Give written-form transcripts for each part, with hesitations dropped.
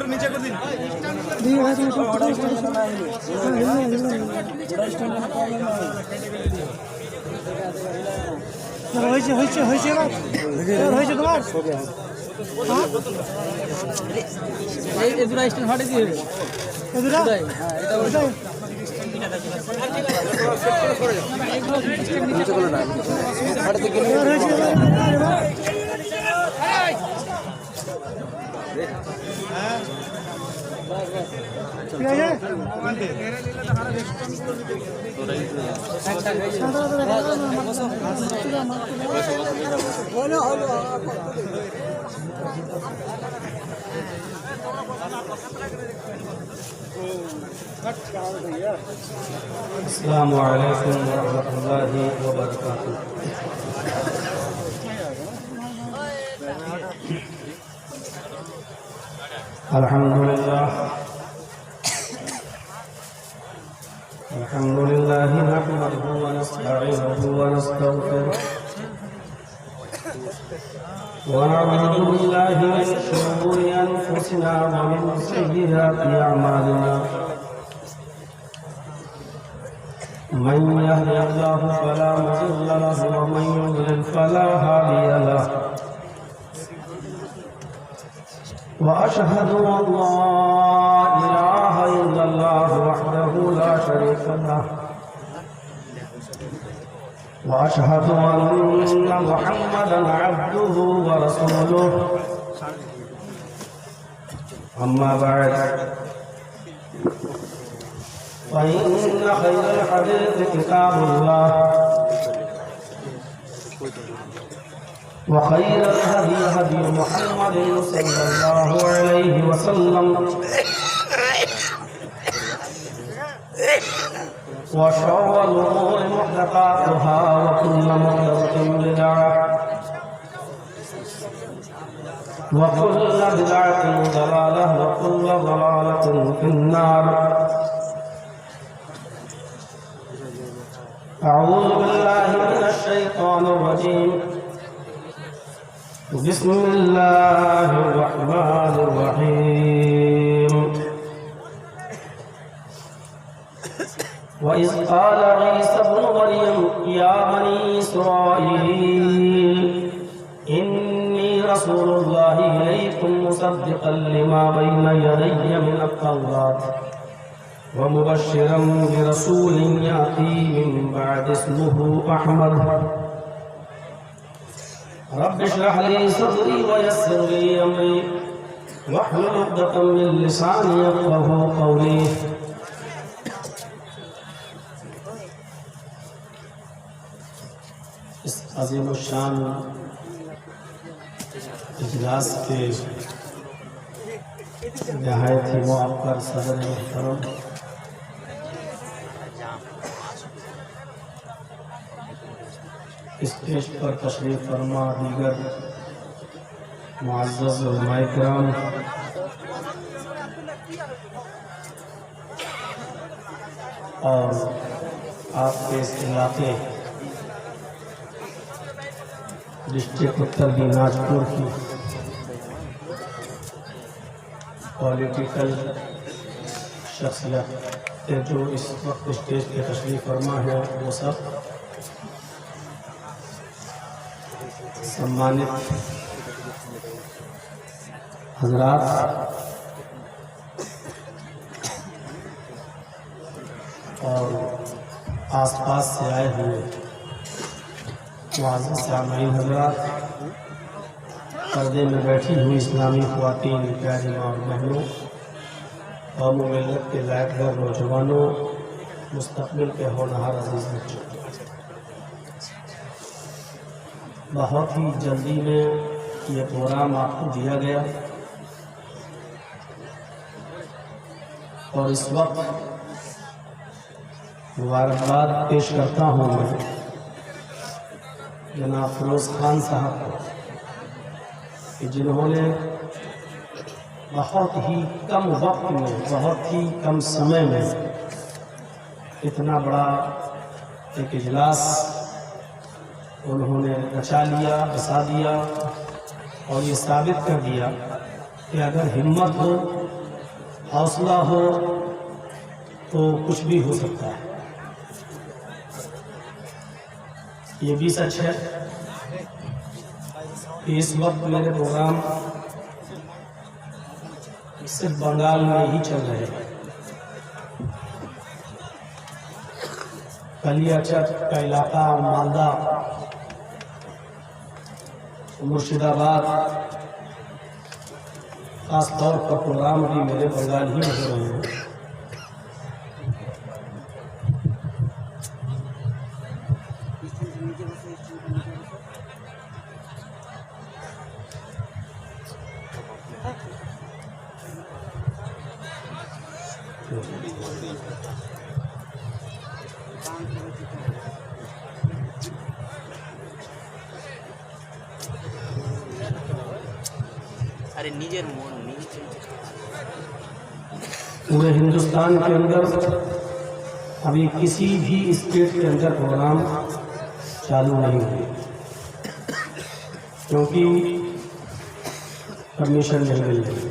नीचे कर दी अस्सलामु अलैकुम वरहमतुल्लाहि वबरकातुहू। अल्हम्दुलिल्लाह नहमदुहु व नस्तईनुहु व नस्तगफिरुह व नऊज़ु बिल्लाहि मिन शुरूरि अनफुसिना व मिन सय्यिआति अअमालिना। मन यहदिहिल्लाहु फला मुज़िल्ल लहु व मन युज़लिल फला हादिय लहु। व अशहदु अन ला इलाहा इल्लल्लाह वहदहु ला शरीका लहु व अशहदु अन्न मुहम्मदन अब्दुहु व रसूलुहु। अम्मा बअद फ़इन्न खैरल हदीस किताबुल्लाह व खैरल हदी हदी मुहम्मदिन सल्लल्लाहु अलैहि वसल्लम व शर्रल उमूरि मुहदसातुहा व कुल्लु मुहदसतिन बिदअह व कुल्लु बिदअतिन दलालह व कुल्लु दलालतिन फिन्नार। अऊज़ु बिल्लाहि मिनश शैतानिर रजीम। बिस्मिल्लाहिर रहमानिर रहीम। वइज़ क़ाल ईसा इब्नु मरियम या बनी इस्राईल इन्नी रसूलुल्लाहि इलैकुम मुसद्दिक़न लिमा बैन यदैय मिनत तौरात व मुबश्शिरन बिरसूलिन याती मिन बअदि इस्मुहु अहमद। रब्बि इश्रह ली सदरी व यस्सिर ली अमरी वहलुल उक़दतम मिन लिसानी यफ़क़हू क़ौली। इस अज़ीम शान इजलास के नहायत ही मुअक्कर सदर मुहतरम स्टेज पर तशरीफ फरमा दीगर मुअज़्ज़ज़ उलमाए किराम, और आपके इस इलाके डिस्ट्रिक्ट उत्तर दिनाजपुर की पॉलिटिकल शख्सियत जो इस वक्त स्टेज पे तशरीफ फरमा है, वो सब सम्मानित हजरात, और आसपास से आए हुए मुअज़्ज़ज़ सामईन हजरात, पर्दे में बैठी हुई इस्लामी ख़वातीन, प्यारी माँ और बहनों, कौम मिल्लत के लायकदार नौजवानों, मुस्तक़बिल के होनहार अज़ीज़ बच्चों, बहुत ही जल्दी में ये प्रोग्राम आपको दिया गया और इस वक्त मुबारकबाद पेश करता हूँ मैं जनाब फिरोज़ खान साहब को कि जिन्होंने बहुत ही कम वक्त में, बहुत ही कम समय में इतना बड़ा एक इजलास उन्होंने रचा लिया, बसा दिया और ये साबित कर दिया कि अगर हिम्मत हो, हौसला हो तो कुछ भी हो सकता है। ये भी सच है कि इस वक्त मेरे प्रोग्राम सिर्फ बंगाल में ही चल रहे हैं। कलियाचक का इलाका, मालदा, मुर्शिदाबाद, खास तौर पर प्रोग्राम भी मेरे बंगाल ही में हो रहे हैं। अरे नीचे पूरे हिंदुस्तान के अंदर अभी किसी भी स्टेट के अंदर प्रोग्राम चालू नहीं हुए, क्योंकि परमिशन नहीं मिल रही।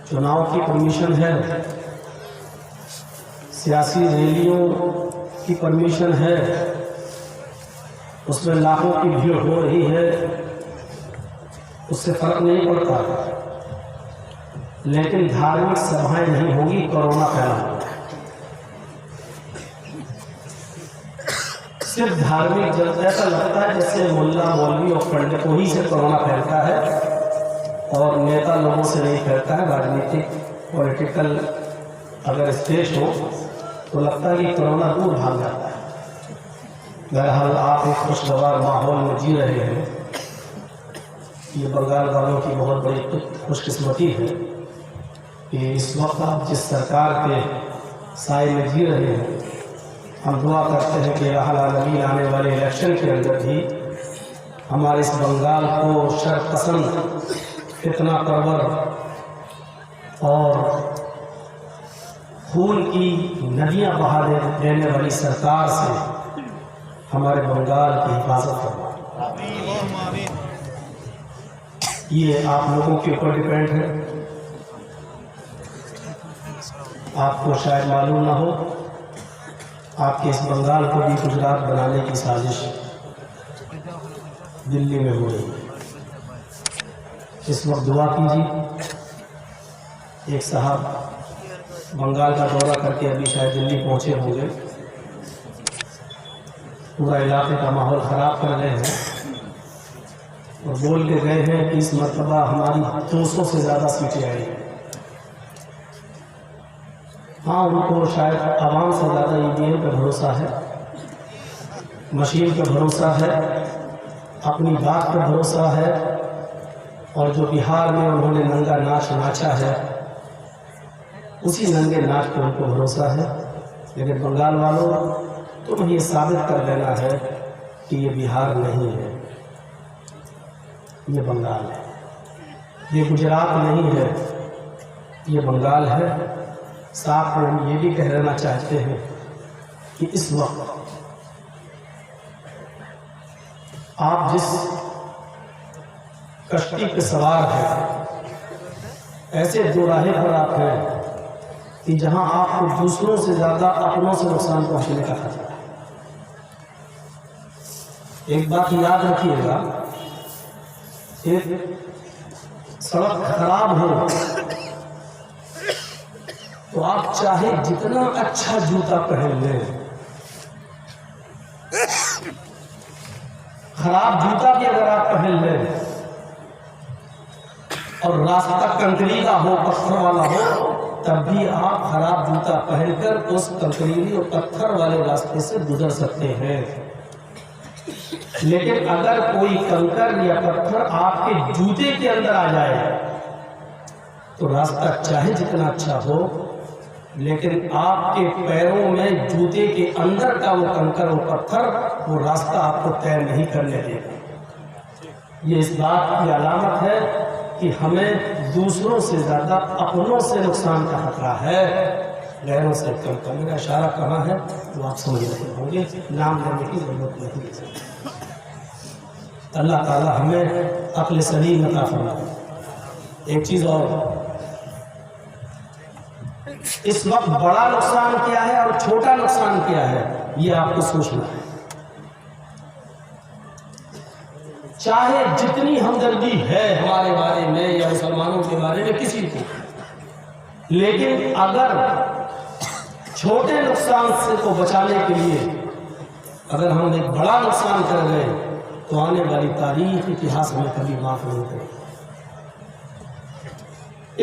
चुनाव की परमिशन है, सियासी रैलियों की परमिशन है, उसमें लाखों की भीड़ हो रही है, उससे फर्क नहीं पड़ता। लेकिन धार्मिक सभाएं नहीं होगी, कोरोना फैला। सिर्फ धार्मिक जब ऐसा लगता है जैसे मुल्ला, मौलवी और पंडित को ही से कोरोना फैलता है और नेता लोगों से नहीं फैलता है। राजनीतिक पॉलिटिकल अगर स्टेज हो तो लगता है कि कोरोना दूर भाग जाता है। बहरहाल आप एक खुशगवार माहौल में जी रहे हैं। ये बंगाल वालों की बहुत बड़ी खुशकिस्मती है कि इस वक्त आप जिस सरकार के साए में जी रहे हैं। हम दुआ करते हैं कि अल्लाह आलमीन आने वाले इलेक्शन के अंदर भी हमारे इस बंगाल को शरपसंद, फितना परवर और खून की नदियां बहा देने वाली सरकार से हमारे बंगाल की हिफाजत करना। ये आप लोगों के ऊपर डिपेंड है। आपको शायद मालूम ना हो, आपके इस बंगाल को भी गुजरात बनाने की साजिश दिल्ली में हो रही है। इस वक्त दुआ कीजिए। एक साहब बंगाल का दौरा करके अभी शायद दिल्ली पहुंचे होंगे, पूरा इलाके का माहौल ख़राब कर रहे हैं और बोल के गए हैं कि इस मरतबा हमारी 200 से ज़्यादा सीटें आई हैं। हाँ, उनको शायद आवाम से ज़्यादा ईवीएम पर भरोसा है, मशीन पर भरोसा है, अपनी बात पर भरोसा है। और जो बिहार में उन्होंने नंगा नाच नाचा है, उसी नंगे नाच पर उनको भरोसा है। लेकिन बंगाल वालों, तुम्हें ये साबित कर देना है कि ये बिहार नहीं है, ये बंगाल है। ये गुजरात नहीं है, ये बंगाल है। साथ में हम ये भी कह देना चाहते हैं कि इस वक्त आप जिस कश्ती पे सवार हैं, ऐसे दो राहें पर आप हैं कि जहां आपको दूसरों से ज़्यादा अपनों से नुकसान पहुंचने का खतरा है। एक बात याद रखिएगा, एक सड़क खराब हो तो आप चाहे जितना अच्छा जूता पहन लें, खराब जूता भी अगर आप पहन लें और रास्ता कंकरीला हो, पत्थर वाला हो, तब भी आप खराब जूता पहनकर उस कंकरीली और पत्थर वाले रास्ते से गुजर सकते हैं। लेकिन अगर कोई कंकर या पत्थर आपके जूते के अंदर आ जाए तो रास्ता चाहे जितना अच्छा हो, लेकिन आपके पैरों में जूते के अंदर का वो कंकर, वो पत्थर, वो रास्ता आपको तय नहीं करने देगा। ये इस बात की अलामत है कि हमें दूसरों से ज़्यादा अपनों से नुकसान का खतरा है, गैरों से कम का। मेरा इशारा कहाँ है वो आप समझ रहे होंगे, नाम लेने की जरूरत नहीं है। अल्लाह ताला हमें अक्ल सलीम अता फरमाए। एक चीज़ और, इस वक्त बड़ा नुकसान क्या है और छोटा नुकसान क्या है, ये आपको सोचना है। चाहे जितनी हमदर्दी है हमारे बारे में या मुसलमानों के बारे में किसी को, लेकिन अगर छोटे नुकसान से को बचाने के लिए अगर हम एक बड़ा नुकसान कर गए तो आने वाली तारीख इतिहास में कभी माफ नहीं करेगी।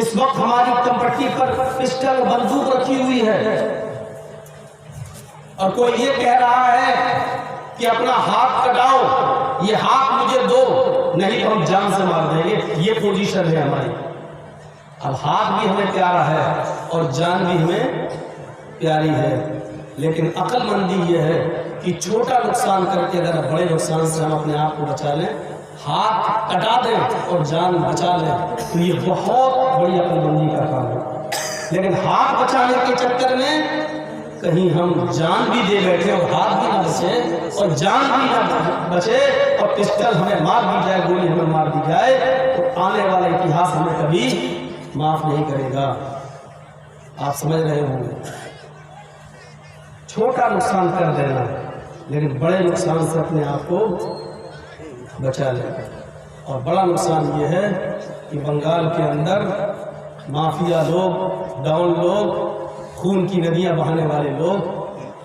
इस वक्त हमारी कमपट्टी पर पिस्टल बंदूक रखी हुई है और कोई ये कह रहा है कि अपना हाथ कटाओ, ये हाथ मुझे दो, नहीं तो हम जान से मार देंगे। ये पोजीशन है हमारी। अब हाथ भी हमें प्यारा है और जान भी हमें प्यारी है, लेकिन अक्लमंदी ये है कि छोटा नुकसान करके अगर बड़े नुकसान से हम अपने आप को बचा लें, हाथ कटा दें और जान बचा लें, तो ये बहुत बड़ी अक्लमंदी का काम है। लेकिन हाथ बचाने के चक्कर में कहीं हम जान भी दे बैठे और हाथ भी ना बचे और जान भी ना बचे और पिस्टल हमें मार दी जाए, गोली हमें मार दी जाए, तो आने वाला इतिहास हमें कभी माफ नहीं करेगा। आप समझ रहे होंगे। छोटा नुकसान कर देना, लेकिन बड़े नुकसान से अपने आप को बचा लेना। और बड़ा नुकसान ये है कि बंगाल के अंदर माफिया लोग, डाउन लोग, खून की नदियां बहाने वाले लोग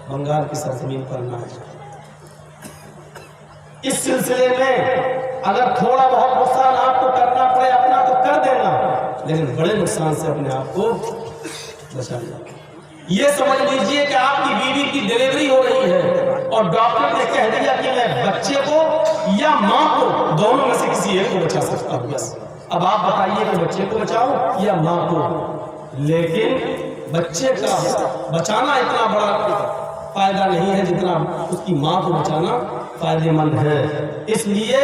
बंगाल की सरजमीन पर ना जाए। इस सिलसिले में अगर थोड़ा बहुत नुकसान आपको करना पड़े अपना तो कर देना, लेकिन बड़े नुकसान से अपने आप को बचा लेना। ये समझ लीजिए कि आपकी बीवी की डिलीवरी हो रही है और डॉक्टर ने कह दिया कि मैं बच्चे को या मां को, दोनों में से किसी एक को बचा सकता हूं। बस अब आप बताइए कि बच्चे को बचाऊं या मां को। लेकिन बच्चे का बचाना इतना बड़ा फायदा नहीं है जितना उसकी मां को बचाना फायदेमंद है। इसलिए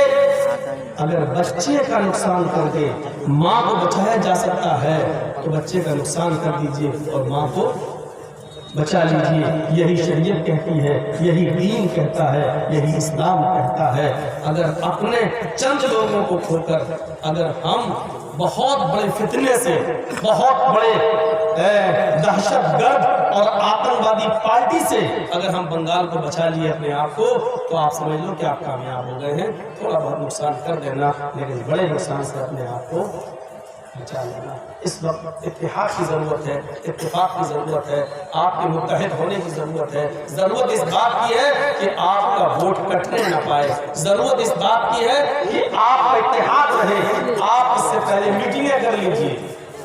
अगर बच्चे का नुकसान करके मां को बचाया जा सकता है तो बच्चे का नुकसान कर दीजिए और मां को बचा लीजिए। यही शरीयत कहती है, यही दीन कहता है, यही इस्लाम कहता है। अगर अपने चंद लोगों को खोकर अगर हम बहुत बड़े फितने से, बहुत बड़े दहशतगर्द और आतंकवादी पार्टी से अगर हम बंगाल को बचा लिए अपने आप को, तो आप समझ लो कि आप कामयाब हो गए हैं। थोड़ा बहुत नुकसान कर देना, लेकिन बड़े नुकसान से अपने आप को बचा लेना। इस वक्त इत्तेहाद की ज़रूरत है, इत्तेफाक की ज़रूरत है, आपके मुत्तहिद होने की ज़रूरत है। ज़रूरत इस बात की है कि आपका वोट कटने न पाए। ज़रूरत इस बात की है कि आपका इत्तेहाद रहे। आप इससे पहले मीटिंगें कर लीजिए,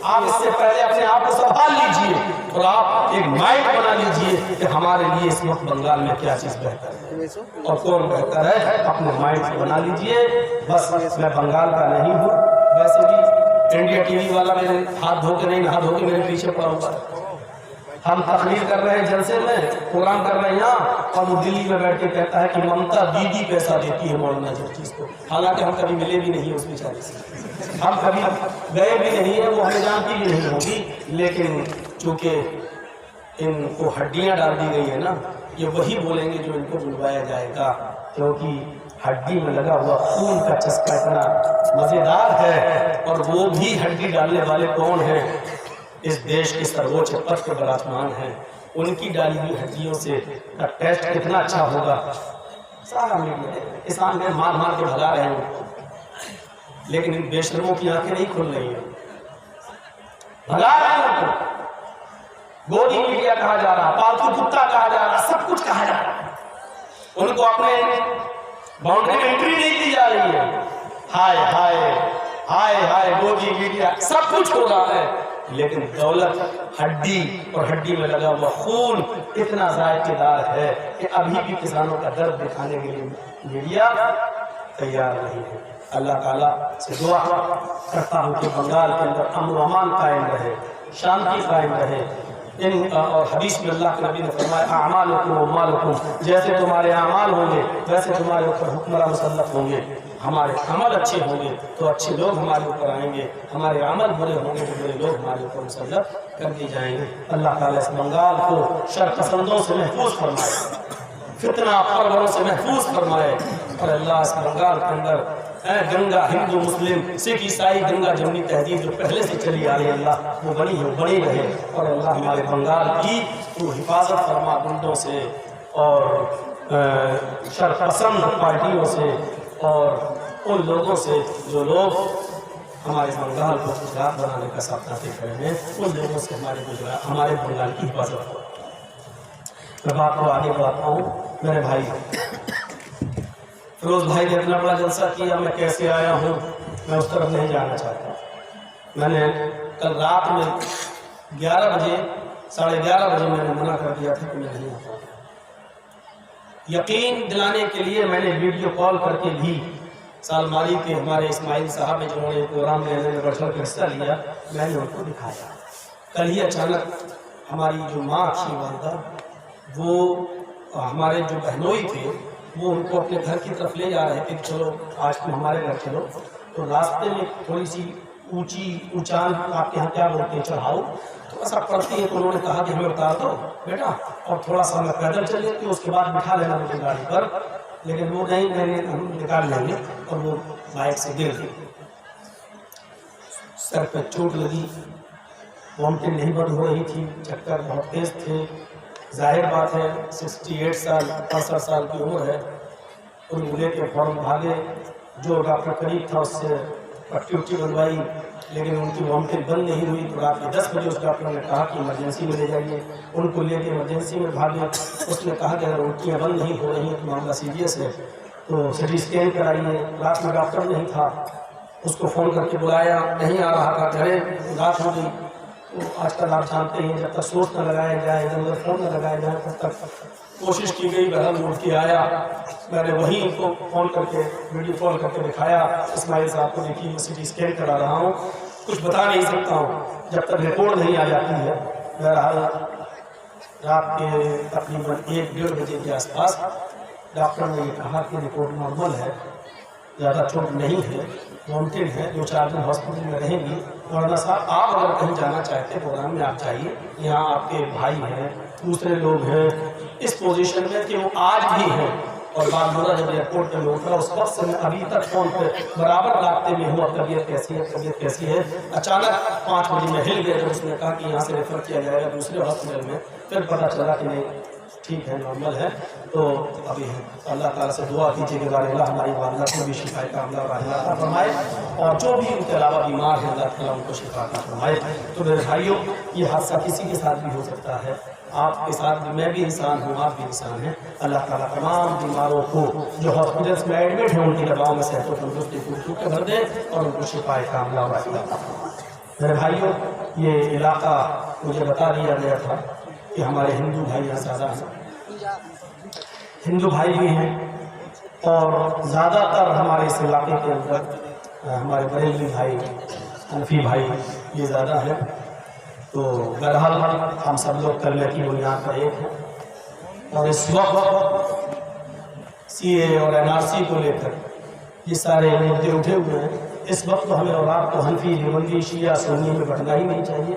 आप इससे पहले अपने आप को संभाल लीजिए और आप एक माइंड बना लीजिए कि हमारे लिए इस वक्त बंगाल में क्या चीज़ बेहतर है और कौन बेहतर है। अपने माइंड बना लीजिए। बस मैं बंगाल का नहीं हूँ, वैसे भी इंडिया टीवी वाला मेरे हाथ धो के नहीं, नहा धो के मेरे पीछे पड़ा हुआ है। हम तकरीर कर रहे हैं, जलसे में प्रोग्राम कर रहे हैं यहाँ, और वो दिल्ली में बैठ के कहता है कि ममता दीदी पैसा देती है मौलाना जर्जीस को। हालांकि हम कभी मिले भी नहीं उस बेचारे से, हम कभी गए भी नहीं है, वो हमें जानती भी नहीं होगी। लेकिन चूंकि इनको हड्डियाँ डाल दी गई है ना, ये वही बोलेंगे जो इनको बुलवाया जाएगा, क्योंकि हड्डी में लगा हुआ खून का चस्का इतना मजेदार है। और वो भी हड्डी डालने वाले कौन हैं? इस देश के सर्वोच्च पद पर विराजमान हैं। उनकी डाली हुई हड्डियों से टेस्ट कितना अच्छा होगा। सारा मीडिया किसान में मार मार के भगा रहे हैं, लेकिन इन बेशर्मों की आंखें नहीं खुल रही है, भगा रहे हैं उनको। गोदी मीडिया कहा जा रहा, पालतू कुत्ता कहा जा रहा, सब कुछ कहा जा रहा। उनको अपने बाउंड्री में एंट्री नहीं दी जा रही है। हाय हाय हाय हाय, गोदी मीडिया, सब कुछ हो रहा है, लेकिन दौलत, हड्डी और हड्डी में लगा हुआ खून इतना जायकेदार है कि अभी भी किसानों का दर्द दिखाने के लिए मीडिया तैयार नहीं है। अल्लाह ताला से दुआ करता हूँ कि बंगाल के अंदर अमन व अमान कायम रहे, शांति कायम रहे। और हदीस में अल्लाह के नबी ने फरमाया, आमालुकुम व मालुकुम, जैसे तुम्हारे अमाल होंगे वैसे तुम्हारे ऊपर हुक्मरां मुसल्लत होंगे। हमारे अमल अच्छे होंगे तो अच्छे लोग हमारे ऊपर आएंगे, हमारे अमल बुरे होंगे तो बुरे लोग हमारे ऊपर मुसल्लत कर दिए जाएंगे। अल्लाह ताला इस बंगाल को शर पसंदों से महफूज फरमाए। फितना परवरों से महफूज फरमाए। और अल्लाह इस बंगाल के अंदर गंगा, हिंदू मुस्लिम सिख ईसाई, गंगा जमनी तहजीब जो पहले से चली आ रही है अल्लाह वो बनी हो, बनी रहे। और अल्लाह हमारे बंगाल की तो हिफाजत फरमा गुंडों से और शरपसंद पार्टियों से और उन लोगों से जो लोग हमारे बंगाल को गुजरात बनाने का सपना देख रहे हैं, उन लोगों से हमारे बंगाल की हिफाजत हो। मैं बात को आगे बढ़ाता हूँ। मेरे भाई फिरोज भाई ने इतना बड़ा जलसा किया, मैं कैसे आया हूँ मैं उस तरफ नहीं जाना चाहता। मैंने कल रात में 11 बजे 11:30 बजे मैंने मना कर दिया था कि मैं नहीं आता। यकीन दिलाने के लिए मैंने वीडियो कॉल करके भी सालमारी के हमारे इस्माइल साहब जिन्होंने प्रोग्राम में बढ़ चढ़ के हिस्सा लिया, मैंने उनको दिखाया। कल ही अचानक हमारी जो माँ थी वालदा, वो हमारे जो बहनोई थे वो उनको अपने घर की तरफ ले जा रहे थे, चलो आज तुम हमारे घर चलो। तो रास्ते में थोड़ी सी ऊंचान आपके यहाँ क्या बोलते हैं, चढ़ाओ, तो ऐसा पड़ती है। तो उन्होंने कहा कि हमें उतार दो बेटा और थोड़ा सा मैं पैदल चल लेती हूँ, उसके बाद बिठा लेना मुझे गाड़ी पर। लेकिन वो नहीं, मैंने हम निकाल लेंगे। और वो बाइक से गिर गई, सर पर चोट लगी, वॉमिटिंग नहीं बंद हो रही थी, चक्कर बहुत तेज थे। जाहिर बात है 68 साल 65 साल की उम्र है। उन बुले के फौरन भागे, जो डॉक्टर करीब था उससे पट्टी उट्टी बनवाई, लेकिन उनकी वॉमिटिंग बंद नहीं हुई। तो रात के 10 बजे उस डॉक्टर ने कहा कि इमरजेंसी में ले जाइए। उनको लेके इमरजेंसी में भागे। उसने कहा कि अगर उल्टियाँ बंद नहीं हो रही हैं तो मामला सीरियस है, तो सिटी स्कैन कराइए। रात में डॉक्टर नहीं था, उसको फ़ोन करके बुलाया, नहीं आ रहा था, घरे रात हो गई। तो आजकल आप जानते हैं जब तक सोच न लगाया जाए, इधर उधर फ़ोन न लगाया जाए, तब तक कोशिश की गई। बहरहाल उठ के आया, मैंने वहीं उनको फ़ोन करके वीडियो कॉल करके दिखाया, इस्माइल साहब को देखिए मैं सिटी स्कैन करा रहा हूँ, कुछ बता नहीं सकता हूँ जब तक रिपोर्ट नहीं आ जाती है। बहरहाल रात के तकरीबन 1-1:30 बजे के आसपास डॉक्टर ने ये कहा कि रिपोर्ट नॉर्मल है, ज़्यादा चोट नहीं है, वॉमिटिंग है, 2-4 दिन हॉस्पिटल में रहेंगी। वरना साहब आप अगर कहीं जाना चाहते हैं प्रोग्राम में आप जाइए, यहाँ आपके भाई हैं, दूसरे लोग हैं इस पोजीशन में कि वो आज भी हैं। और बात बोला जब एयरपोर्ट पे उतरा उस वक्त से मैं अभी तक फ़ोन पे बराबर रास्ते में हूँ, तबीयत कैसी है, तबीयत कैसी है। अचानक 5 बजे में हिल गया जब उसने कहा कि यहाँ से रेफर किया जाएगा दूसरे हॉस्पिटल में, फिर पता चला कि नहीं ठीक है, नॉर्मल है। तो अभी अल्लाह ताला से दुआ कीजिए कि अल्लाह हमारी वालदा को भी शिफा कामला अता फरमाए, और जो भी उनके अलावा बीमार है अल्लाह ताला उनको शिफा अता फरमाए। तो मेरे भाइयों, ये हादसा किसी के साथ भी हो सकता है, आपके साथ भी, मैं भी इंसान हूँ, आप भी इंसान हैं। अल्लाह ताला तमाम बीमारों को जो हॉस्पिटल्स में एडमिट हैं उनकी दवाओं में सेहत और तंदुरुस्ती को भर दे और उनको शिफा कामला अता फरमाए। मेरे भाइयों, ये इलाका मुझे बता दिया गया था कि हमारे हिंदू भाई यहाँ ज़्यादा हैं, हिंदू भाई भी हैं, और ज़्यादातर हमारे इस इलाके के अंदर हमारे बरेलवी भाई, हनफी भाई ये ज़्यादा है। तो बहरहाल हम सब लोग कलमे की बुनियाद पर एक हैं। और इस वक्त CA और NRC को लेकर ये सारे मुद्दे उठे हुए हैं। इस वक्त हमें और आपको हनफी, देवबंदी, शिया, सुन्नी में बढ़ना ही नहीं चाहिए।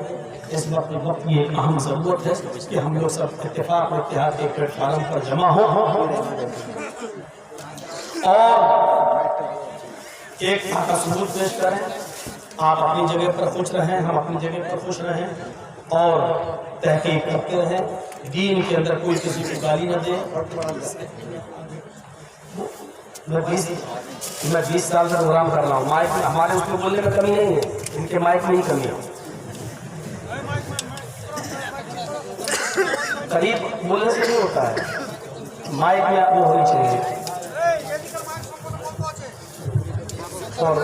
इस वक्त की एक अहम ज़रूरत है कि हम लोग सब इत्तेफाक और इत्तेहाद के प्लेटफार्म पर जमा हो और एक का सबूत पेश करें। आप अपनी जगह पर खुश रहें, हम अपनी जगह पर खुश रहें और तहकीक करते रहें। दीन के अंदर कोई किसी को गाली न दे। मैं 20 साल से प्रोग्राम कर रहा हूँ, माइक में हमारे उसमें बोलने में कमी नहीं है, इनके माइक में ही कमी है। करीब बोलने से नहीं होता है, माइक में आपको होनी चाहिए। और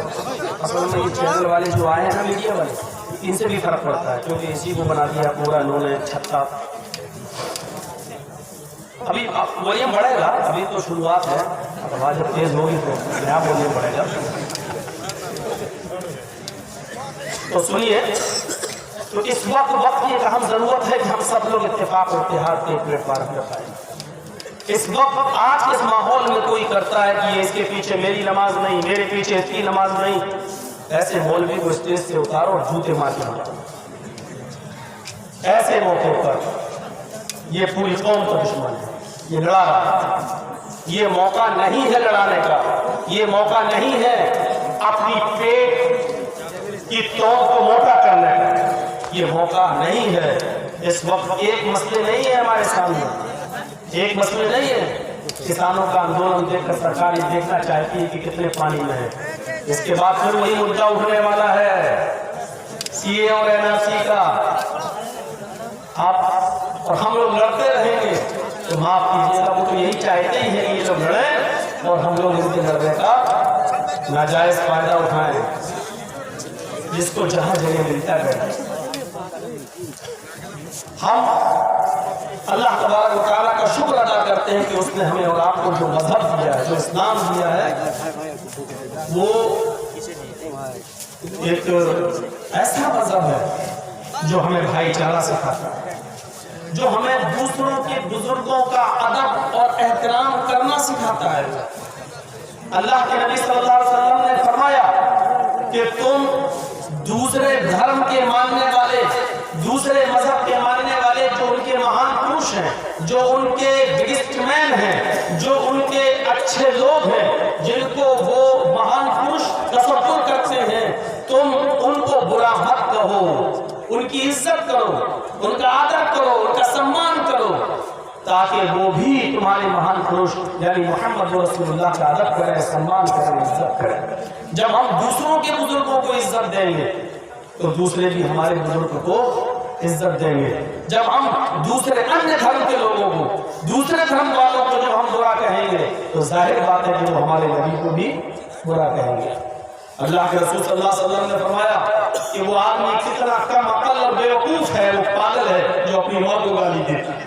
असल में ये चैनल वाले जो आए हैं ना, मीडिया वाले, इनसे भी फर्क पड़ता है, क्योंकि इसी को बना दिया पूरा इन्होंने छत्ता। अभी वॉल्यूम बढ़ेगा, अभी तो शुरुआत है, आवाज़ जब तेज होगी तो नया वॉल्यूम बढ़ेगा। तो सुनिए, तो इस वक्त की एक अहम ज़रूरत है कि हम सब लोग इत्तेफाक और इत्तेहाद के प्लेटफार्म पर पाएं। इस वक्त आज के इस माहौल में कोई करता है कि ये इसके पीछे मेरी नमाज नहीं, मेरे पीछे इसकी नमाज नहीं, ऐसे मौलवी को स्टेज से उतारो और जूते मार के मारो। ऐसे मौके पर ये पूरी कौम का दुश्मन है, ये लड़ा रहा। ये मौका नहीं है लड़ाने का, ये मौका नहीं है अपनी पेट की तोड़ को मोटा करने का, ये मौका नहीं है। इस वक्त एक मसले नहीं है हमारे सामने, एक मसले नहीं है। किसानों का आंदोलन देखकर सरकार ये देखना चाहती है कि कितने पानी में है। इसके बाद फिर वही मुद्दा उठने वाला है सीए और एनआरसी का। आप और हम लोग लड़ते रहेंगे तो माफ कीजिएगा, वो तो यही चाहते ही है कि ये लोग लड़े और हम लोग इनके लड़ने का नाजायज फायदा उठाएं, जिसको जहां जगह मिलता है। हम अल्लाह तबारक व तआला का शुक्र अदा करते हैं कि उसने हमें और आपको जो मजहब दिया है, जो इस्लाम दिया है, वो एक ऐसा मजहब है जो हमें भाईचारा सिखाता है, जो हमें दूसरों के बुजुर्गों का अदब और एहतराम करना सिखाता है। अल्लाह के नबी सल्लल्लाहु अलैहि वसल्लम ने फरमाया कि तुम दूसरे धर्म के मानने वाले, दूसरे मजहब के मानने वाले, जो उनके महान पुरुष हैं, जो उनके बिगेस्ट मैन हैं, जो उनके अच्छे लोग हैं, जिनको वो महान पुरुष तसव्वुर करते हैं, तुम उनको बुरा मत कहो, उनकी इज्जत करो, उनका आदर करो, उनका सम्मान करो, ताकि वो भी तुम्हारे महान पुरुष यानी मोहम्मद रसूलुल्लाह का अदब करें, सम्मान करें, इज्जत करें। जब हम दूसरों के बुजुर्गों को इज्जत देंगे तो दूसरे भी हमारे बुजुर्गों को इज्जत देंगे। जब हम दूसरे अन्य धर्म के लोगों को, दूसरे धर्म वालों को जब हम बुरा कहेंगे तो जाहिर बात है कि वो हमारे नबी को भी बुरा कहेंगे। अल्लाह के रसूल सल्लल्लाहु अलैहि वसल्लम ने फरमाया कि वो आदमी कितना कम अकल और बेवकूफ है, वो पागल है जो अपनी मौत को गाली देता है।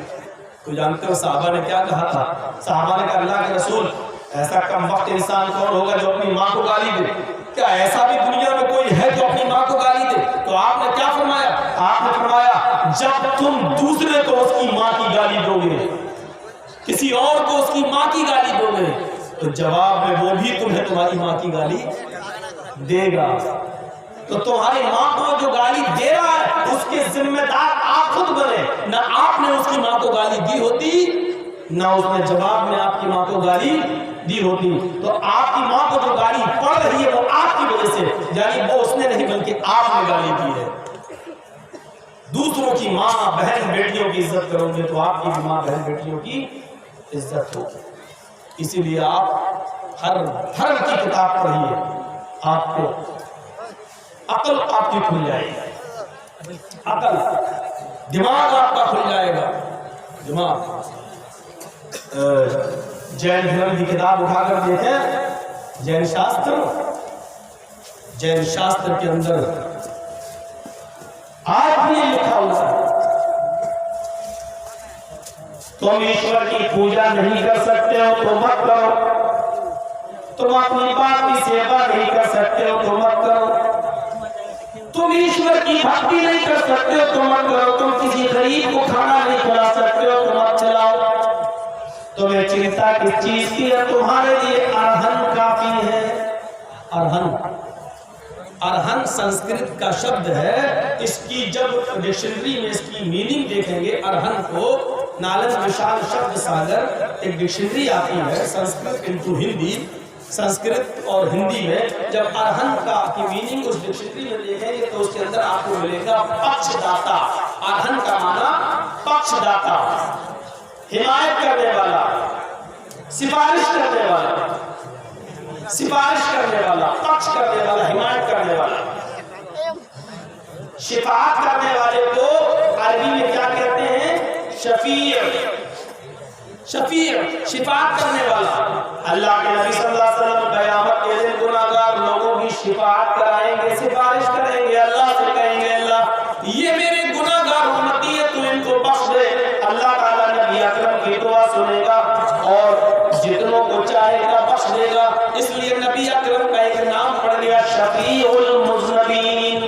तो जानते हो साहबा ने क्या कहा था? साहबा ने कहा अल्लाह के रसूल, ऐसा कम वक्त इंसान कौन होगा जो अपनी माँ को गाली दे? क्या ऐसा भी दुनिया में कोई है जो अपनी माँ को गाली दे? तो आपने क्या फरमाया? आपने फरमाया जब तुम दूसरे को उसकी माँ की गाली दोगे, किसी और को उसकी माँ की गाली दोगे, तो जवाब में वो भी तुम्हें तुम्हारी माँ की गाली देगा। तो तुम्हारी माँ को जो गाली दे रहा है उसके जिम्मेदार आप खुद बने। ना आपने उसकी माँ को गाली दी होती, ना उसने जवाब में आपकी माँ को गाली दी होती। तो आपकी माँ को जो गाली पड़ रही है वो आपकी वजह से, यानी वो उसने नहीं बल्कि आपने गाली दी है। दूसरों की माँ बहन बेटियों की इज्जत करोगे तो आपकी भी माँ बहन बेटियों की इज्जत होगी। इसीलिए आप हर धर्म की किताब पढ़िए, आपको अकल आपकी खुल जाएगी, अकल दिमाग आपका खुल जाएगा। दिमाग जैन धर्म की किताब उठाकर देखें, जैन शास्त्र, जैन शास्त्र के अंदर आज भी लिखा हुआ है तुम ईश्वर की पूजा नहीं कर सकते हो तो मत करो, तुम अपनी बाप की सेवा नहीं कर सकते हो तो मत करो, तुम ईश्वर की भक्ति नहीं कर सकते हो तो मत करो, तुम किसी गरीब को खाना नहीं खिला सकते हो तो मत खिलाओ, तुम्हें चिंता किस चीज की है? तुम्हारे लिए अरहन काफी है। अरहन, अरहन संस्कृत का शब्द है। इसकी जब डिक्शनरी में इसकी मीनिंग देखेंगे, अरहन को नालंद विशाल शब्द सागर एक डिक्शनरी आती है संस्कृत इनटू हिंदी, संस्कृत और हिंदी में जब अरहन का की मीनिंग उस डिक्शनरी में देखेंगे तो उसके अंदर आपको मिलेगा पक्षदाता। अरहन का माना पक्षदाता, हिमायत करने वाला, सिफारिश करने वाला, सिफारिश करने वाला, पक्ष करने वाला, हिमायत करने वाला। शिफात करने वाले को अरबी में क्या कहते हैं? शफीर। शफीर शिफात करने वाला। अल्लाह के नबी सल्लल्लाहु अलैहि वसल्लम क़यामत के दिन गुनाहगार लोगों की शिफात कराएंगे, सिफारिश करेंगे, अल्लाह से कहेंगे अल्लाह ये मेरे गुनाहगार उम्मती है, तू इनको बख्श दे। अल्लाह ताला नबी अकरम की दुआ सुनेगा और जितनों को चाहेगा बख्श देगा। इसलिए नबी अकरम का एक नाम पड़ गया शफीउल मुज़नबीन,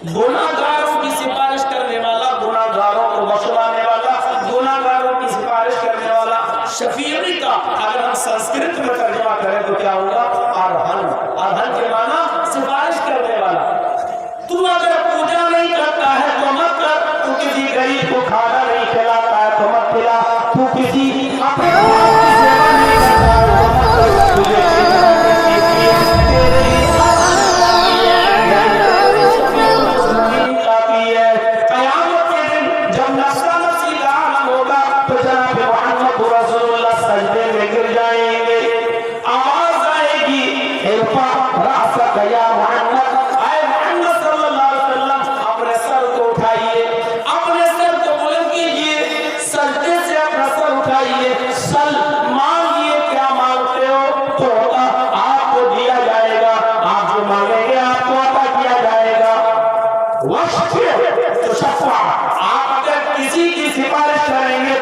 गुनाहगारों की सिफारिश करने वाला, गुनाहगारों को बख्शवाने वाला, गुनाहगारों की सिफारिश करने वाला। शफीई का अगर हम संस्कृत में तर्जुमा करें तो क्या होगा? अरहन। अरहन के माना सिफारिश करने वाला। तू अगर पूजा नहीं करता है तो मत कर, तू किसी गरीब को खाना नहीं खिलाता है तो मत खिला, तू किसी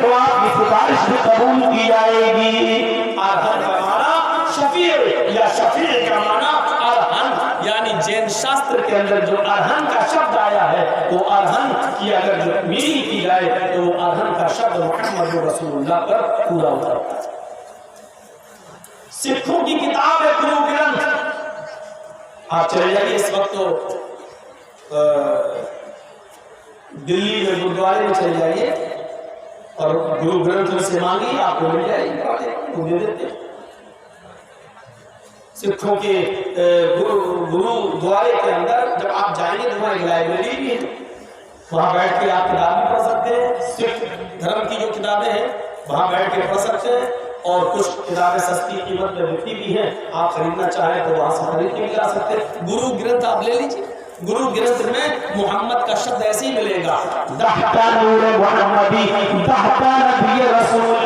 तो आपकी सिफारिश भी कबूल की जाएगी। अरहन का माना शफीर या शफीर का माना अरहन, यानी जैन शास्त्र के अंदर जो अरहन का शब्द आया है वो अरहन की अगर जो मीनिंग की जाए तो वो अरहन का शब्द मुहम्मद रसूलुल्लाह पर पूरा होता है। सिखों की किताब है गुरु ग्रंथ। आप चले जाइए इस वक्त तो दिल्ली में गुरुद्वारे में चले जाइए और गुरु ग्रंथ से मांगिए, आपको मिल जाएगी, दे देते। सिखों के गुरुद्वारे के अंदर जब आप जाएंगे तो वहाँ एक लाइब्रेरी भी है, वहां बैठ के आप किताब भी पढ़ सकते हैं। सिख धर्म की जो किताबें हैं वहां बैठ के पढ़ सकते हैं और कुछ किताबें सस्ती कीमत में बिकती भी हैं, आप खरीदना चाहें तो वहां से खरीद के ला सकते हैं। गुरु ग्रंथ आप ले लीजिए, गुरु ग्रंथ में मोहम्मद का शब्द ऐसे ही मिलेगा, दहका नूर मोहम्मदी दहका नबी रसूल,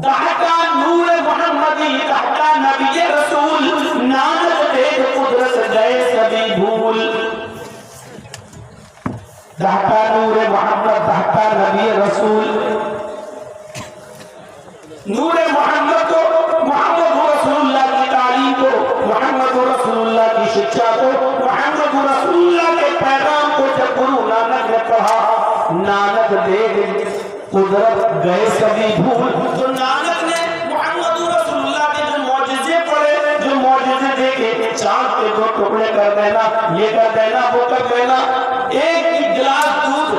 दहका नूर मोहम्मदी दहका नबी रसूल, नानक देख कुदरत गए सभी भूल। दहका नूर मोहम्मद दहका नबी रसूल, नूर मोहम्मद को, मोहम्मद रसूलुल्लाह की तालीम को, मोहम्मद रसूलुल्लाह की शिक्षा को, मोहम्मद रसूलुल्लाह के पैगाम को जब गुरु नानक ने पढ़ा, नानक देख कुदरत गए सभी भूल। तो नानक ने मोहम्मद रसूलुल्लाह के जो मौजिज़े पढ़े, जो मौजिज़े देखे, चांद के दो टुकड़े कर देना, ये कर देना, वो कर देना, एक गिलास दूध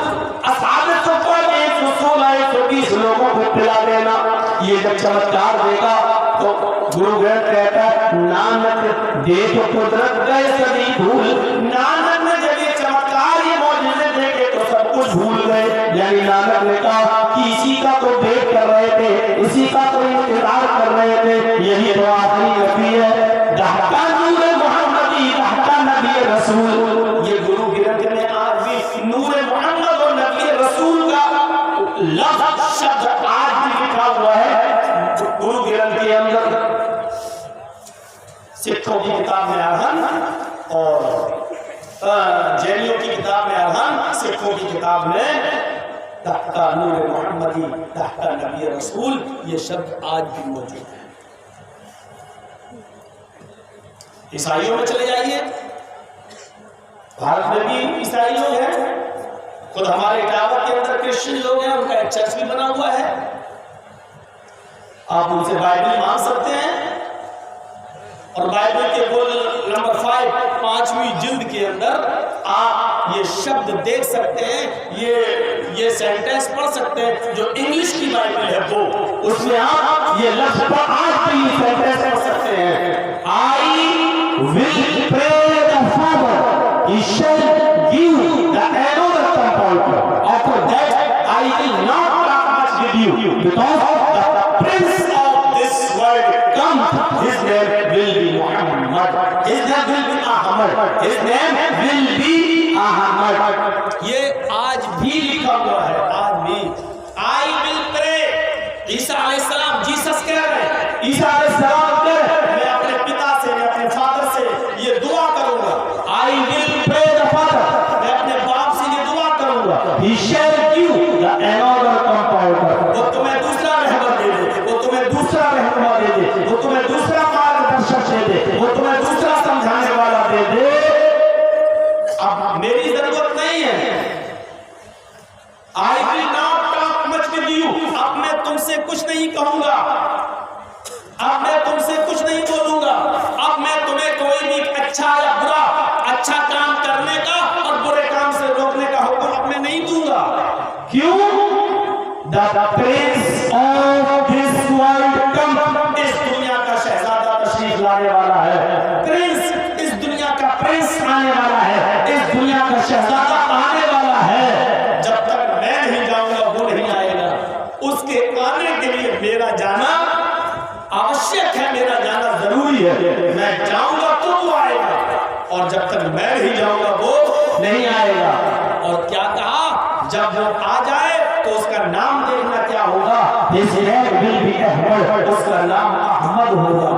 असहाबे सुफ़ा के 116-120 लोगों को पिला देना, ये जब चमत्कार देगा तो गुरु ग्रंथ कहता है नानक देख कुदरत गए सभी भूल। नानक ने जब ये चमत्कार ये मौजूदे देखे तो सब कुछ भूल गए। यानी नानक ने कहा कि इसी का तो वेट कर रहे थे, इसी का तो इंतजार कर रहे थे, यही तो आखिरी नबी है, दहका नूर मोहम्मदी दहका नबी रसूल। ये गुरु ग्रंथ में आज भी नूर मोहम्मद और नबी रसूल का लफ्ज़ शब्द आज भी लिखा हुआ है गुरु ग्रंथ के अंदर। सिखों की किताब में अरहन और जैनियों की किताब में अरहन, सिखों की किताब में दहका नूर मोहम्मदी दहका नबी रसूल, ये शब्द आज भी मौजूद है। ईसाइयों में चले जाइए, भारत में भी ईसाई लोग हैं, खुद हमारे इटावा के अंदर क्रिश्चियन लोग हैं, उनका एक चर्च भी बना हुआ है। आप उनसे बाइबल मांग सकते हैं और बाइबल के बोल नंबर 5 5वीं जिल्द के अंदर आप ये शब्द देख सकते हैं, ये सेंटेंस पढ़ सकते हैं जो इंग्लिश की बाइबल है वो, उसमें आप ये लफ्ज़ आज भी सेंटेंस पढ़ सकते हैं, I will pray the father he shall give the another comforter, after that I will not talk much with you because the prince of this world come, his name will be Muhammad, his name will be Ahmad, his name will be Ahmad। ये आज भी लिखा हुआ है, आज भी। I will pray, ईसा अलैहिस्सलाम, Jesus कह रहे हैं, ईसा अलैहिस्सलाम कह रहे हैं, मैं अपने पिता से, मैं अपने फादर से ये दुआ करूंगा, I will pray the father, मैं अपने बाप से ये दुआ करूंगा, he shall give the another comforter, वो तुम्हें दूसरा रहबर दे दे, वो तुम्हें दूसरा रहनुमा दे दे, वो तुम्हें दूसरा मार्गदर्शक दे दे, वो तुम्हें दूसरा समझाने वाला दे दे। अब मेरी जरूरत नहीं है, I will not talk much with you, अब मैं तुमसे कुछ नहीं कहूंगा, अब मैं तुमसे कुछ नहीं बोलूंगा, अब मैं तुम्हें कोई भी अच्छा या बुरा, अच्छा काम करने का और बुरे काम से रोकने का हुक्म अब मैं नहीं दूंगा। क्यों? The prince of this world come, इस दुनिया का शहजादा तशरीफ लाने वाला है, प्रिंस इस दुनिया का प्रिंस आने वाला है, इस दुनिया का शहजादा आने वाला है। जब तक मैं नहीं जाऊंगा वो नहीं आएगा, उसके आने के लिए मेरा जाना आवश्यक है, मेरा जाना जरूरी है, मैं जाऊंगा तो वो आएगा और जब तक मैं नहीं जाऊंगा वो नहीं आएगा। और क्या कहा, जब वो आ जाए तो उसका नाम देखना क्या होगा, उसका नाम अहमद होगा।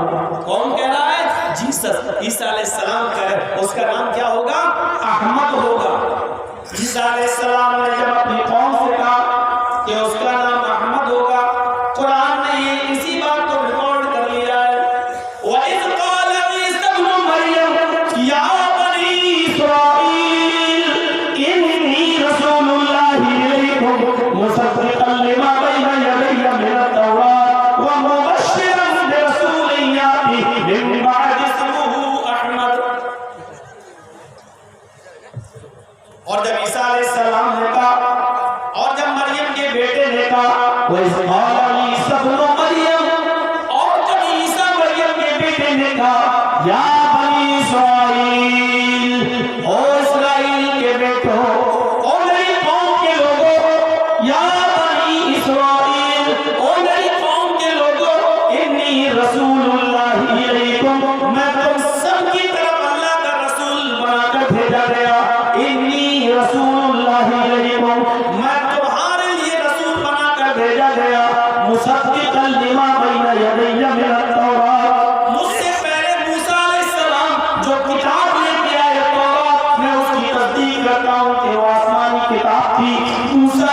कौन कह रहा है? जीसस, ईसा अलैहिस्सलाम कह रहे, उसका नाम क्या होगा? अहमद होगा। ईसा अलैहिस्सलाम ने जब अपनी कौम से कहा कि उसका कहा, या बनी इस्राईल, ओ इस्राईल के बेटो, ओ मेरी कौम के लोगों, या बनी इस्राईल, ओ मेरी कौम के लोगों, इन्नी रसूलुल्लाहि अलैकुम, मैं तुम सबकी तरफ अल्लाह का रसूल बनाकर भेजा गया। इन्नी रसूलुल्लाहि अलैकुम, मैं तुम्हारे लिए रसूल बनाकर भेजा गया। मुसद्दिक़न लिमा बैना यदैया मिनत तौरात, मुझसे पहले मूसा अलैहिस्सलाम जो किताब लेके आए तौरात, मैं उसकी तस्दीक करता हूँ कि वो आसमानी किताब थी। मूसा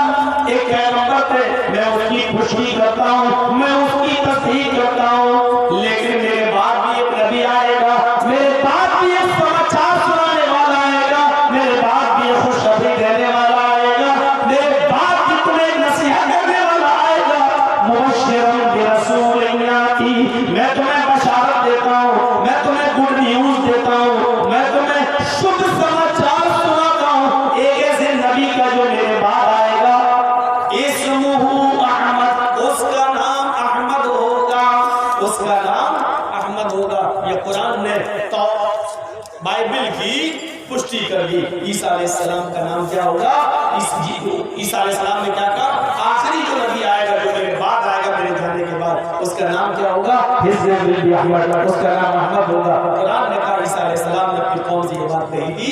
एक पैगंबर थे, मैं उसकी पुष्टि करता हूँ, मैं उसकी तस्दीक करता हूँ। लेकिन मेरे बाद भी एक नबी आएगा, मेरे बाद भी एक समाचार सुनाने वाला आएगा, मेरे बाद भी एक खुशखबरी देने वाला आएगा, मेरे बाद भी तुम्हें नसीहत करने वाला आएगा। मुबश्शिरन बिरसूलिन याती, मैं तुम्हें बशारत देता हूँ, मैं तुम्हें गुड न्यूज देता हूँ, मैं तुम्हें शुभ समाचार सुनाता हूँ। एक ऐसे नबी का जो मेरे बाद आएगा, इस्मुहु अहमद, उसका नाम अहमद होगा, उसका नाम अहमद होगा। ये कुरान ने तो बाइबल की पुष्टि कर दी। ईसा अलैहिस्सलाम का नाम क्या होगा? ईसा अलैहिस्सलाम ने क्या कहा? आखिरी जो नबी आएगा, जो मेरे बाद आएगा, मेरे जाने के बाद, उसका नाम क्या होगा? उसका नाम अहमद होगा। कुरान ने कहा, ईसा अलैहिस्सलाम ने अपनी कौम से ये बात कही थी,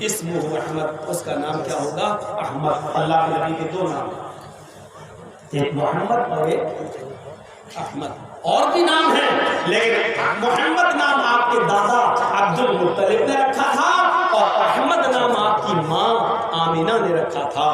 इस्मुहु अहमद, उसका नाम क्या होगा? अहमद। अल्लाह के नबी के दो नाम, एक मोहम्मद और एक अहमद। और भी नाम है, लेकिन मोहम्मद नाम आपके दादा अब्दुल मुत्तलिब ने रखा था और अहमद नाम आपकी मां आमिना ने रखा था।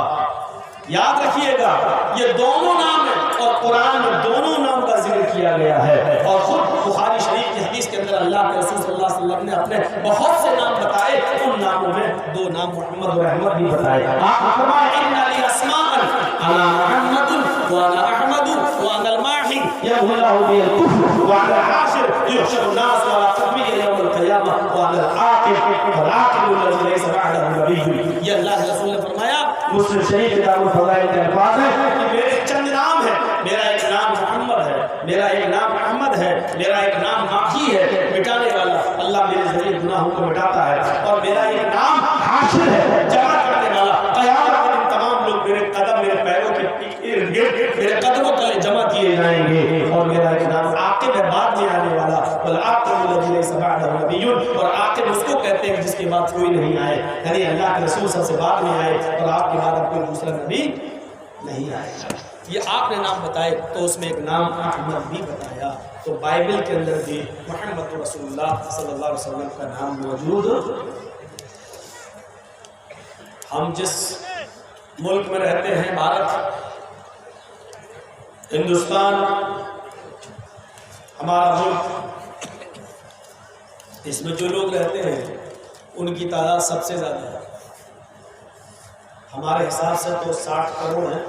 याद रखिएगा, ये दोनों नाम है और कुरान में दोनों नाम का जिक्र किया गया है। और खुद बुखारी शरीफ की हदीस के अंदर अल्लाह के रसूल सल्लल्लाहु अलैहि वसल्लम ने अपने बहुत से नाम बताए, उन नामों में दो नाम मोहम्मद और अहमद भी बताए। आप फरमाए, इन्ना ली अस्माअन अना मुहम्मद व अना अहमद व अना अल-माही यहुल्लाहु बिल कुफ्र व अना हाशिर युहशरु नास व ला तक़बी यौम अल-क़ियामह व अना अल-आक़िब वल आक़िब अलज़ी लैसा बअदहु नबिय्युन। ये अल्लाह के रसूल ने फरमाया, मुस्लिम शरीफ किताबुल फज़ाइल के अल्फाज है कि मेरे चंद नाम है, मेरा एक नाम मोहम्मद है, मेरा एक नाम अहमद है, मेरा एक नाम माही है, मिटाने वाला, अल्लाह मेरे जरिए गुनाहों को मिटाता है, और मेरा एक नाम हाशिर है, जमा करने वाला। क़यामत के दिन तमाम लोग मेरे कदम, मेरे पैरों के इर्द गिर्द, मेरे कदमों तले जमा किए जाएंगे। और मेरा एक नाम आक़िब है, बाद में आने वाला, वल आक़िब अलज़ी लैसा बअदहु नबिय्युन, और आक़िब उसको कहते हैं जिसके बाद कोई नहीं आए, यानी अल्लाह के रसूल सबसे बाद में आए और आपके बाद अब कोई दूसरा नबी नहीं आएगा। ये आपने नाम बताए, तो उसमें एक नाम अहमद भी बताया। तो बाइबल के अंदर भी मुहम्मद रसूलुल्लाह सल्लल्लाहु अलैहि वसल्लम का नाम मौजूद। हम जिस मुल्क में रहते हैं, भारत, हिंदुस्तान हमारा मुल्क, इसमें जो लोग रहते हैं उनकी तादाद सबसे ज़्यादा है। हमारे हिसाब से तो 60 करोड़ है,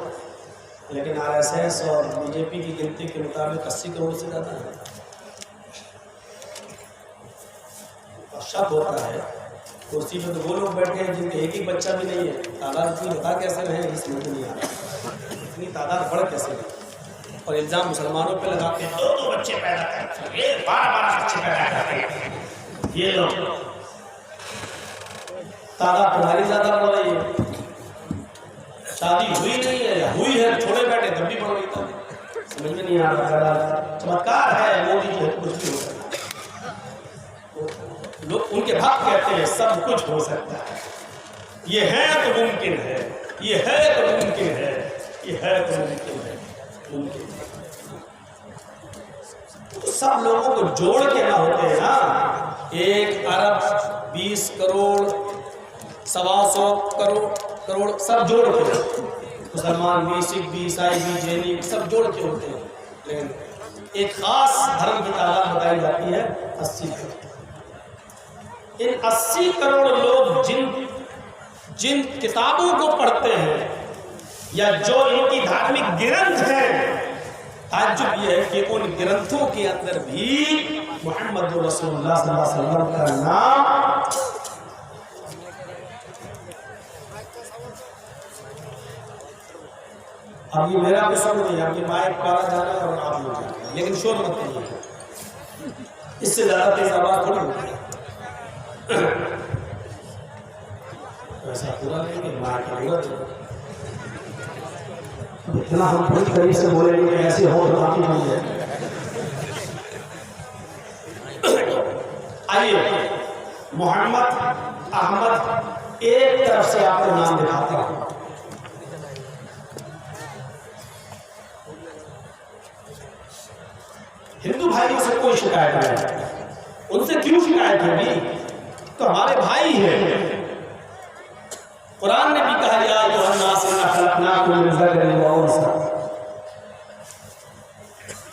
लेकिन RSS और बीजेपी की गिनती के मुताबिक 80 करोड़ से ज़्यादा है। और शक होता है, कुर्सी पे तो वो लोग बैठे हैं जिनके एक ही बच्चा भी नहीं है। तादाद इतनी बता कैसे रहे, इस समझ नहीं आ रहा, इतनी तादाद बढ़ कैसे रही। और इल्ज़ाम मुसलमानों पे लगाते हैं, दो बच्चे पैदा करते हैं, 12 बच्चे पैदा करते हैं ये लोग। तादाद तुम्हारी ज़्यादा बढ़ रही है, शादी हुई नहीं है या हुई है, छोड़े बैठे तब भी बढ़ रही था। समझ में नहीं आ रहा, चमत्कार है, मोदी जी कुछ भी हो सकता है। लोग उनके भक्त कहते हैं सब कुछ हो सकता है, ये है तो मुमकिन है, ये है तो मुमकिन है, ये है तो मुमकिन है, मुमकिन। तो सब लोगों को जोड़ के ना होते हैं ना, 1 अरब 20 करोड़ 125 करोड़ सब जोड़ के, मुसलमान भी, सिख भी, ईसाई भी, जैनी सब जोड़ के होते हैं। लेकिन एक खास धर्म की तादाद बताई जाती है 80 करोड़। इन 80 करोड़ लोग जिन किताबों को पढ़ते हैं या जो इनकी धार्मिक ग्रंथ है, ताज्जुब यह है कि उन ग्रंथों के अंदर भी मुहम्मद रसूलुल्लाह सल्लल्लाहु अलैहि वसल्लम का नाम अभी मेरा भी समझ नहीं, अभी माइक पारा जाना और आप लोग, लेकिन शोर मत करिए। इससे ज्यादा तेज आवाज थोड़ी होती है। ऐसा पूरा नहीं कि मार करूंगा इतना हम खुद करीब से बोलेंगे कि ऐसे हो बाकी नहीं है। आइए मोहम्मद अहमद एक तरफ से आपको नाम दिखाता हूं। हिंदू भाइयों से कोई शिकायत नहीं, उनसे क्यों शिकायत होगी, तो हमारे भाई हैं। कुरान ने भी कहा या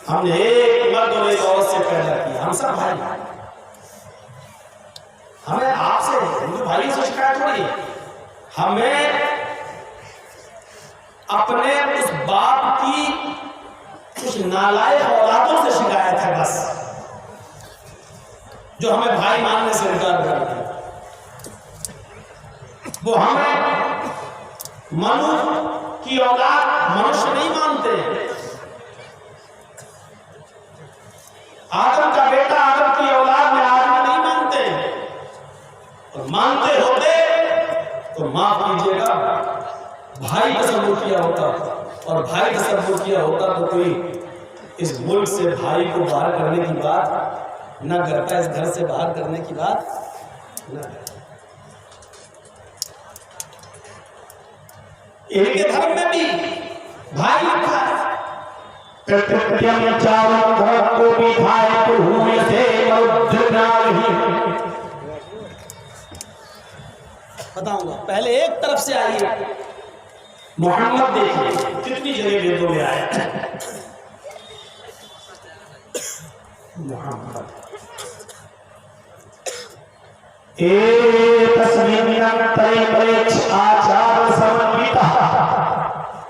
हमने एक मर्द और एक औरत से पैदा किया, हम सब भाई। हमें आपसे हिंदू भाइयों से शिकायत हो रही है, हमें अपने उस बाप की कुछ नालायक औलादों से शिकायत है बस, जो हमें भाई मानने से इनकार करते हैं। वो हमें मनु की औलाद मनुष्य नहीं मानते। आदम का बेटा आदम की औलाद में आदमी नहीं मानते, और मानते होते तो माफ कीजिएगा भाई तस्वुर किया होता, और भाई तस्वुर किया होता तो कोई इस मुल्क से भाई को बाहर करने की बात न करता, इस घर से बाहर करने की बात न करता। इनके धर्म में भी भाई लिखा है, को भी भाई तो हुए थे बताऊंगा। पहले एक तरफ से आइए, मोहम्मद देखिए कितनी जगह वेदों में आया मोहम्मद। आचार समन्विता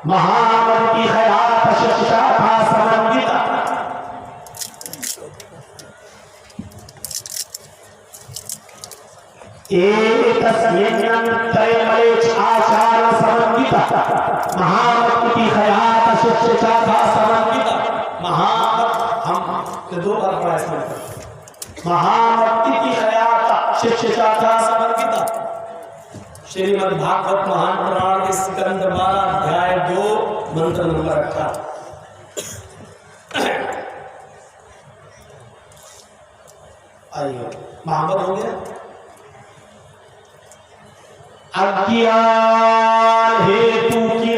महामद की हयात शाखा समन्विता। आचार समन्विता महामद की हयात शाखा समन्विता। महामद हम दो बार पढ़ा इसमें, महामती की हयात शिक्षा का समर्पिता। श्रीमद् भागवत महान पुराण के स्कंद 12 अध्याय 2 मंत्र नंबर 18। आइए महामद हो गया। अज्ञान हेतु की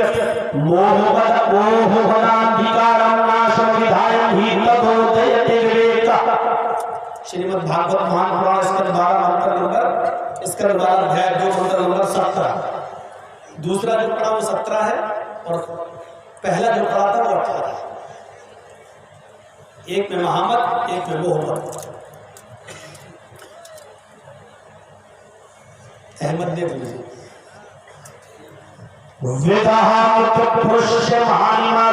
मोहनाधिकारम नाशम विधायम ही तदोदयते विवेक। श्रीमद् भागवत महान पुराण स्कंद 12 मंत्र नंबर स्कंद 12 अध्याय 2 मंत्र नंबर 17। दूसरा जो पढ़ा वो 17 है, और पहला जो पढ़ा था वो 18 है। एक में मोहम्मद, एक में मोहम्मद। अहमद देव जी पुरुष से महानिमा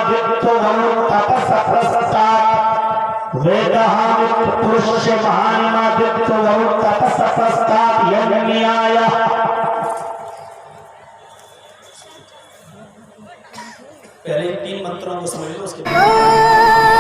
पुरुष से महानिमा पहले 3 मंत्रों को समझ लो, उसके बाद